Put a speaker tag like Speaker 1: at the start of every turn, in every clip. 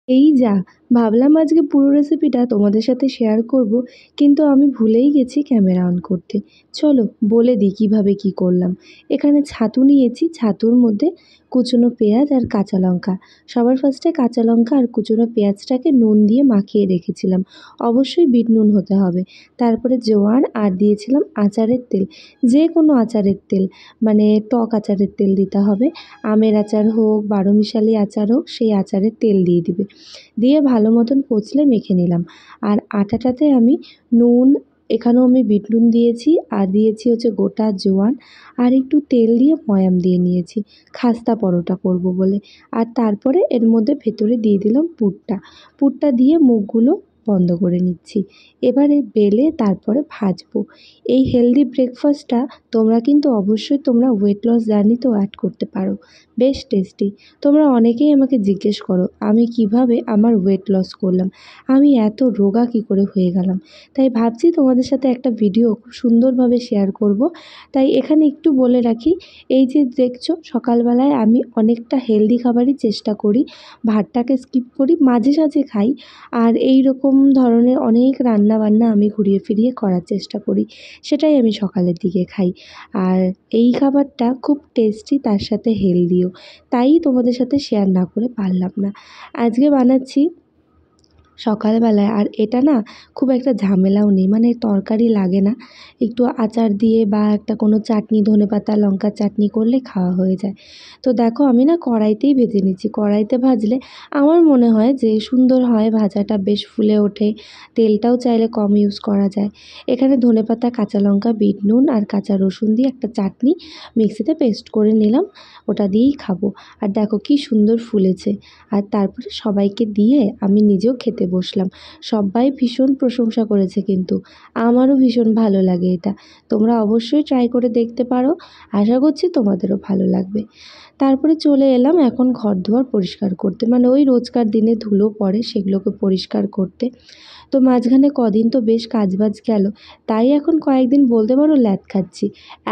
Speaker 1: এই যা ভাবলাম আজকে পুরো রেসিপিটা তোমাদের সাথে শেয়ার করব, কিন্তু আমি ভুলেই গেছি ক্যামেরা অন করতে। চলো বলে দিই কীভাবে কী করলাম। এখানে ছাতু নিয়েছি, ছাতুর মধ্যে কুচনো পেঁয়াজ আর কাঁচা লঙ্কা। সবার ফার্স্টে কাঁচা লঙ্কা আর কুচনো পেঁয়াজটাকে নুন দিয়ে মাখিয়ে রেখেছিলাম। অবশ্যই বিট নুন হতে হবে। তারপরে জোয়ান আর দিয়েছিলাম আচারের তেল, যে কোনো আচারের তেল, মানে টক আচারের তেল দিতে হবে। আমের আচার হোক, বারোমিশালি আচার হোক, সেই আচারের তেল দিয়ে দিবে। দিয়ে ভালো মতন কচলে মেখে নিলাম। আর আটাটাতে আমি নুন, এখানেও আমি বিট নুন দিয়েছি, আর দিয়েছি হচ্ছে গোটা জোয়ান, আর একটু তেল দিয়ে ময়াম দিয়ে নিয়েছি খাস্তা পরোটা করব বলে। আর তারপরে এর মধ্যে ভেতরে দিয়ে দিলাম পুরটা। পুরটা দিয়ে মুখগুলো বন্ধ করে নিচ্ছি। এবারে বেলে তারপরে ভাজবো। এই হেলদি ব্রেকফাস্টটা তোমরা কিন্তু অবশ্যই তোমরা ওয়েট লস জার্নিতেও অ্যাড করতে পারো। বেশ টেস্টি। তোমরা অনেকেই আমাকে জিজ্ঞেস করো আমি কিভাবে আমার ওয়েট লস করলাম, আমি এত রোগা কী করে হয়ে গেলাম। তাই ভাবছি তোমাদের সাথে একটা ভিডিও খুব সুন্দরভাবে শেয়ার করব। তাই এখানে একটু বলে রাখি, এই যে দেখছো সকালবেলায় আমি অনেকটা হেলদি খাবারই চেষ্টা করি, ভাতটাকে স্কিপ করি, মাঝে সাঝে খাই। আর এই রকম ধরনের অনেক রান্নাবান্না আমি ঘুরিয়ে ফিরিয়ে করার চেষ্টা করি, সেটাই আমি সকালের দিকে খাই। আর এই খাবারটা খুব টেস্টি, তার সাথে হেলদিও, তাই তোমাদের সাথে শেয়ার না করে পারলাম না। আজকে বানাচ্ছি সকালবেলায়, আর এটা না খুব একটা ঝামেলাও নেই, মানে তরকারি লাগে না, একটু আচার দিয়ে বা একটা কোনো চাটনি, ধনেপাতা লঙ্কার চাটনি করলে খাওয়া হয়ে যায়। তো দেখো আমি না কড়াইতেই ভেজে নিচ্ছি। কড়াইতে ভাজলে আমার মনে হয় যে সুন্দর হয়, ভাজাটা বেশ ফুলে ওঠে। তেলটাও চাইলে কম ইউজ করা যায়। এখানে ধনেপাতা, কাঁচা লঙ্কা, বিট নুন আর কাঁচা রসুন দিয়ে একটা চাটনি মিক্সিতে পেস্ট করে নিলাম, ওটা দিয়েই খাবো। আর দেখো কি সুন্দর ফুলেছে। আর তারপরে সবাইকে দিয়ে আমি নিজেও খেতে বসলাম। সবাই ভীষণ প্রশংসা করেছে, কিন্তু আমারও ভীষণ ভালো লাগে এটা। তোমরা অবশ্যই ট্রাই করে দেখতে পারো, আশা করছি তোমাদেরও ভালো লাগবে। তারপরে চলে এলাম এখন ঘর দুয়ার পরিষ্কার করতে, মানে ওই রোজকার দিনে ধুলো পড়ে সেগুলোকে পরিষ্কার করতে। তো মাঝখানে কদিন তো বেশ কাজবাজ গেল, তাই এখন কয়েকদিন বলতে পারো ল্যাদ খাচ্ছি।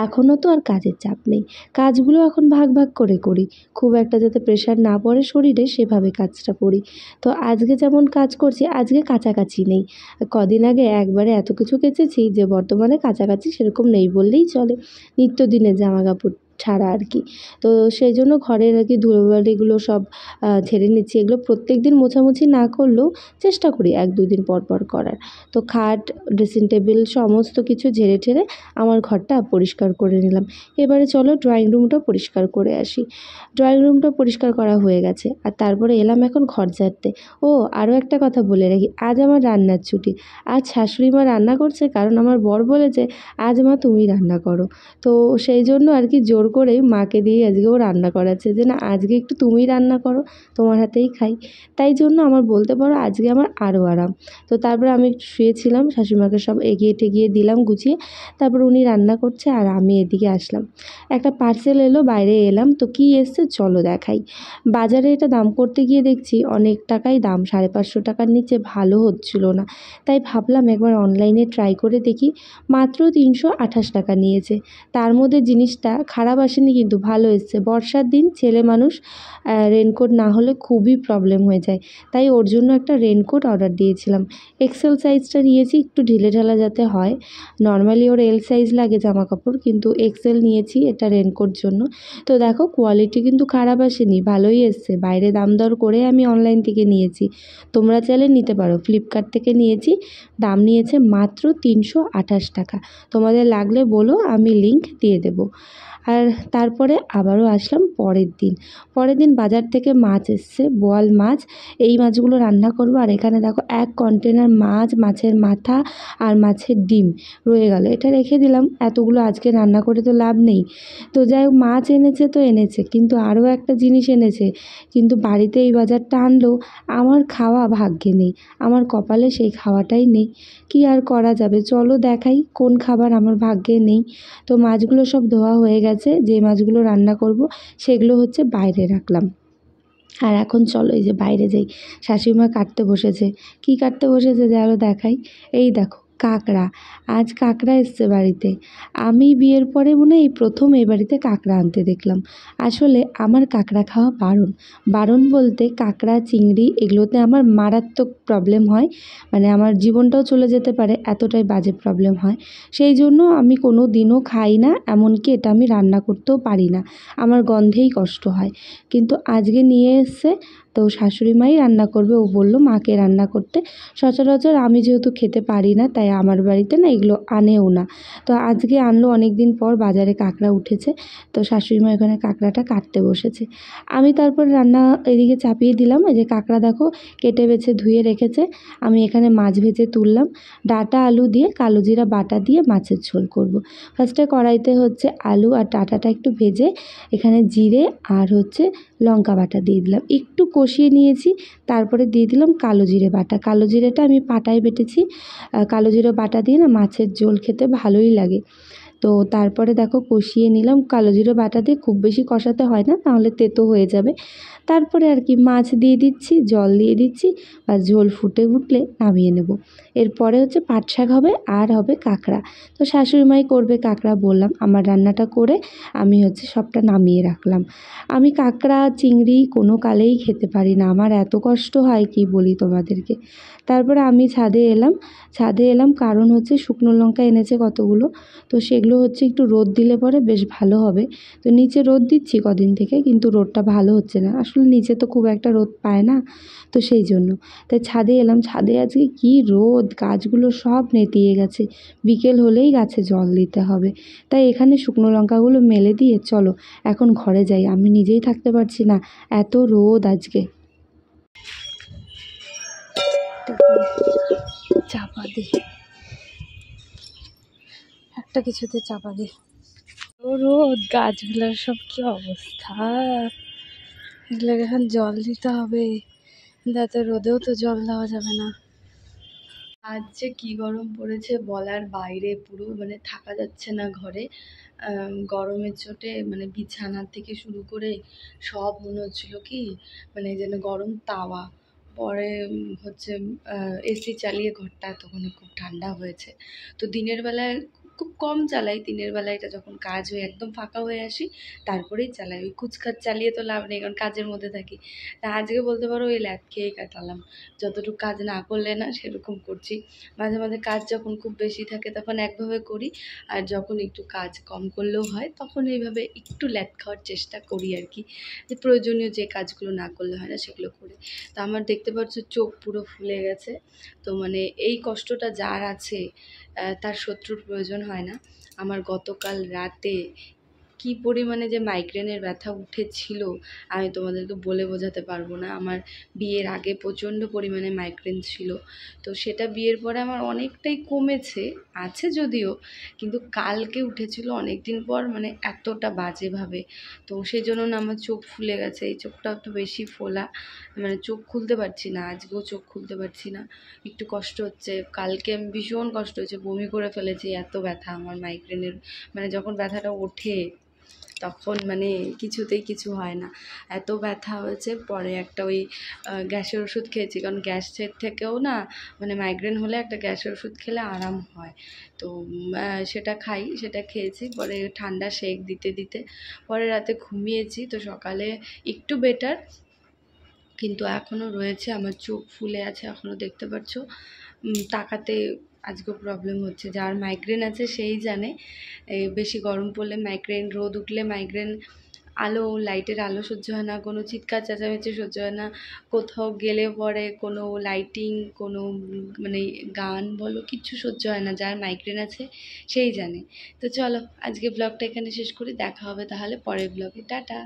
Speaker 1: এখনও তো আর কাজের চাপ নেই, কাজগুলো এখন ভাগ ভাগ করে করি, খুব একটা যাতে প্রেশার না পড়ে শরীরে সেভাবে কাজটা করি। তো আজকে যেমন কাজ করছি, আজকে কাচাকাচি নেই। কদিন আগে একবারে এত কিছু কেচেছি যে বর্তমানে কাচাকাচি সেরকম নেই বললেই চলে, নিত্যদিনের জামা কাপড় ছাড়া আর কি। তো সেই জন্য ঘরের আর কি ধুলোবালিগুলো সব ঝেড়ে নিচ্ছি। এগুলো প্রত্যেক দিন মোছামুছি না করলেও চেষ্টা করি 1-2 দিন পর পর করার। তো খাট, ড্রেসিং টেবিল সমস্ত কিছু ঝেড়ে ঠেড়ে আমার ঘরটা পরিষ্কার করে নিলাম। এবারে চলো ড্রয়িং রুমটা পরিষ্কার করে আসি। ড্রয়িং রুমটা পরিষ্কার করা হয়ে গেছে, আর তারপরে এলাম এখন ঘর ঝাড়তে। ও আরও একটা কথা বলে রাখি, আজ আমার রান্নার ছুটি। আজ শাশুড়ি মা রান্না করছে, কারণ আমার বর বলেছে আজ মা তুমি রান্না করো। তো সেই জন্য আর কি জোর করেই মাকে দিয়ে আজকেও রান্না করাচ্ছে, যে না আজকে একটু তুমিই রান্না করো, তোমার হাতেই খাই। তাই জন্য আমার বলতে পারো আজকে আমার আরও আরাম। তো তারপরে আমি একটু শুয়েছিলাম, শাশুড়িমাকে সব এগিয়ে টেগিয়ে দিলাম গুছিয়ে। তারপর উনি রান্না করছে আর আমি এদিকে আসলাম। একটা পার্সেল এলো, বাইরে এলাম। তো কী এসছে চলো দেখাই। বাজারে এটা দাম করতে গিয়ে দেখছি অনেক টাকাই দাম, 550 টাকার নিচে ভালো হচ্ছিল না। তাই ভাবলাম একবার অনলাইনে ট্রাই করে দেখি। মাত্র 328 টাকা নিয়েছে। তার মধ্যে জিনিসটা খারাপ আসেনি, কিন্তু ভালো এসছে। বর্ষার দিন ছেলে মানুষ, রেনকোট না হলে খুবই প্রবলেম হয়ে যায়, তাই ওর জন্য একটা রেনকোট অর্ডার দিয়েছিলাম। এক্সেল সাইজটা নিয়েছি, একটু ঢিলেঢালা যাতে হয়। নর্মালি ওর এল সাইজ লাগে জামা কাপড়, কিন্তু এক্সেল নিয়েছি এটা রেনকোট জন্য। তো দেখো কোয়ালিটি কিন্তু খারাপ আসেনি, ভালোই এসছে। বাইরে দাম দর করে আমি অনলাইন থেকে নিয়েছি, তোমরা চাইলে নিতে পারো। ফ্লিপকার্ট থেকে নিয়েছি, দাম নিয়েছে মাত্র 328 টাকা। তোমাদের লাগলে বলো, আমি লিংক দিয়ে দেবো। আর তারপরে আবারও আসলাম পরের দিন বাজার থেকে মাছ এসছে, বোয়াল মাছ। এই মাছগুলো রান্না করবো। আর এখানে দেখো 1 কন্টেনার মাছ, মাছের মাথা আর মাছের ডিম রয়ে গেল, এটা রেখে দিলাম। এতগুলো আজকে রান্না করে তো লাভ নেই। তো যাই হোক, মাছ এনেছে তো এনেছে, কিন্তু আরও একটা জিনিস এনেছে, কিন্তু বাড়িতে এই বাজারটা আনলেও আমার খাওয়া ভাগ্যে নেই, আমার কপালে সেই খাওয়াটাই নেই। কি আর করা যাবে, চলো দেখাই কোন খাবার আমার ভাগ্যে নেই। তো মাছগুলো সব ধোয়া হয়ে গেছে, যে মাছগুলো রান্না করব সেগুলো হচ্ছে বাইরে রাখলাম। আর এখন চলো এই যে বাইরে যাই, শাশুড়ি মা কাটতে বসেছে। কি কাটতে বসেছে যে আরও দেখাই। এই দেখো কাঁকড়া। আজ কাঁকড়া এসছে বাড়িতে। আমি বিয়ের পরে মনে হয় এই প্রথম এই বাড়িতে কাঁকড়া আনতে দেখলাম। আসলে আমার কাঁকড়া খাওয়া বারণ। বারণ বলতে কাঁকড়া চিংড়ি এগুলোতে আমার মারাত্মক প্রবলেম হয়, মানে আমার জীবনটাও চলে যেতে পারে, এতটাই বাজে প্রবলেম হয়। সেই জন্য আমি কোনো দিনও খাই না, এমনকি এটা আমি রান্না করতেও পারি না, আমার গন্ধেই কষ্ট হয়। কিন্তু আজকে নিয়ে এসছে, তো শাশুড়ি মাই রান্না করবে, ও বললো মাকে রান্না করতে। সচরাচর আমি যেহেতু খেতে পারি না, তাই আমার বাড়িতে না এগুলো আনেও না। তো আজকে আনলো, অনেক দিন পর বাজারে কাঁকড়া উঠেছে, তো শাশুড়ি মা এখানে কাঁকড়াটা কাটতে বসেছে। আমি তারপর রান্না এদিকে চাপিয়ে দিলাম। এই যে কাঁকড়া দেখো কেটে বেছে ধুয়ে রেখেছে, আমি এখানে মাছ ভেজে তুললাম। ডাঁটা আলু দিয়ে কালো জিরা বাটা দিয়ে মাছের ঝোল করব। ফার্স্টে কড়াইতে হচ্ছে আলু আর ডাঁটাটা একটু ভেজে এখানে জিরে আর হচ্ছে লঙ্কা বাটা দিয়ে দিলাম, একটু কষিয়ে নিয়েছি। তারপরে দিয়ে দিলাম কালো জিরে বাটা। কালো জিরেটা আমি পাটায় বেটেছি। কালো জিরে বাটা দিয়ে না মাছের ঝোল খেতে ভালোই লাগে। তো তারপরে দেখো কষিয়ে নিলাম, কালো জিরে বাটা দিয়ে খুব বেশি কষাতে হয় না, তাহলে তেতো হয়ে যাবে। তারপরে আর কি মাছ দিয়ে দিচ্ছি, জল দিয়ে দিচ্ছি, আর ঝোল ফুটে উঠলে নামিয়ে নেব। এরপরে হচ্ছে পাট শাক হবে আর হবে কাঁকড়া। তো শাশুড়ি মাই করবে কাঁকড়া, বললাম আমার রান্নাটা করে আমি হচ্ছে সবটা নামিয়ে রাখলাম। আমি কাঁকড়া চিংড়ি কোনো কালেই খেতে পারি না, আমার এত কষ্ট হয় কি বলি তোমাদেরকে। তারপরে আমি ছাদে এলাম কারণ হচ্ছে শুকনো লঙ্কা এনেছে কতগুলো, তো সেগুলো হচ্ছে একটু রোদ দিলে পরে বেশ ভালো হবে। তো নিচে রোদ দিচ্ছি কদিন থেকে, কিন্তু রোদটা ভালো হচ্ছে না, আসলে নিচে তো খুব একটা রোদ পায় না, তো সেই জন্য। তাই ছাদে এলাম, ছাদে আজকে কি রোদ, গাছগুলো সব নেতিয়ে গেছে, বিকেল হলেই গাছে জল দিতে হবে। তাই এখানে শুকনো লঙ্কাগুলো মেলে দিয়ে চলো এখন ঘরে যাই, আমি নিজেই থাকতে পারছি না, এত রোদ আজকে। চাপা দি, একটা কিছুতে চাপা দি। ও রোদ, গাছগুলোর সব কি অবস্থা, এগুলোকে এখন জল দিতে হবে, যাতে রোদেও তো জল দেওয়া যাবে না। আজ যে কি গরম পড়েছে বলার বাইরে, পুরো মানে থাকা যাচ্ছে না ঘরে। গরমের চোটে মানে বিছানা থেকে শুরু করে সব মনে হচ্ছিল কি মানে যেন গরম তাওয়া। পরে হচ্ছে এসি চালিয়ে ঘরটা এতক্ষণে খুব ঠান্ডা হয়েছে। তো দিনের বেলায় খুব কম চালাই, দিনের বেলায় এটা যখন কাজ হয়ে একদম ফাঁকা হয়ে আসি তারপরেই চালাই। ওই কুচকাচ চালিয়ে তো লাভ নেই, কারণ কাজের মধ্যে থাকি। তা আজকে বলতে পারো ওই ল্যাদ খেয়েই কাটালাম, যতটুকু কাজ না করলে না সেরকম করছি। মাঝে মাঝে কাজ যখন খুব বেশি থাকে তখন একভাবে করি, আর যখন একটু কাজ কম করলেও হয় তখন এইভাবে একটু ল্যাদ খাওয়ার চেষ্টা করি আর কি, যে প্রয়োজনীয় যে কাজগুলো না করলে হয় না সেগুলো করে। তা আমার দেখতে পাচ্ছ চোখ পুরো ফুলে গেছে। তো মানে এই কষ্টটা যার আছে তার শত্রুর প্রয়োজন হয় না। আমার গতকাল রাতে কি পরিমাণে যে মাইগ্রেনের ব্যথা উঠেছিল আমি তোমাদেরকে বলে বোঝাতে পারবো না। আমার বিয়ের আগে প্রচণ্ড পরিমাণে মাইগ্রেন ছিল, তো সেটা বিয়ের পরে আমার অনেকটাই কমেছে, আছে যদিও, কিন্তু কালকে উঠেছিল অনেক দিন পর, মানে এতটা বাজেভাবে। তো সেই জন্য না আমার চোখ ফুলে গেছে, এই চোখটা একটু বেশি ফোলা, মানে চোখ খুলতে পারছি না, আজকেও চোখ খুলতে পারছি না, একটু কষ্ট হচ্ছে। কালকে আমি ভীষণ কষ্ট হয়েছে, বমি করে ফেলেছি, এত ব্যথা আমার মাইগ্রেনের, মানে যখন ব্যথাটা ওঠে তখন মানে কিছুতেই কিছু হয় না, এত ব্যথা হয়েছে। পরে একটা ওই গ্যাসের ওষুধ খেয়েছি, কারণ গ্যাসের থেকেও না মানে মাইগ্রেন হলে একটা গ্যাসের ওষুধ খেলে আরাম হয়। তো সেটা খেয়েছি, পরে ঠান্ডা সেক দিতে দিতে পরে রাতে ঘুমিয়েছি। তো সকালে একটু বেটার, কিন্তু এখনও রয়েছে, আমার চোখ ফুলে আছে এখনও দেখতে পাচ্ছ। তাকাতে আজকেও প্রবলেম হচ্ছে, যার মাইগ্রেন আছে সেই জানে। এই বেশি গরম পড়লে মাইগ্রেন, রোদ উঠলে মাইগ্রেন, লাইটের আলো সহ্য হয় না, কোনো চিৎকার চেঁচামেচি সহ্য হয় না, কোথাও গেলে পরে কোনো লাইটিং, কোনো মানে গান বলো কিচ্ছু সহ্য হয় না, যার মাইগ্রেন আছে সেই জানে। তো চলো আজকে ব্লগটা এখানে শেষ করি, দেখা হবে তাহলে পরের ব্লগে, টাটা।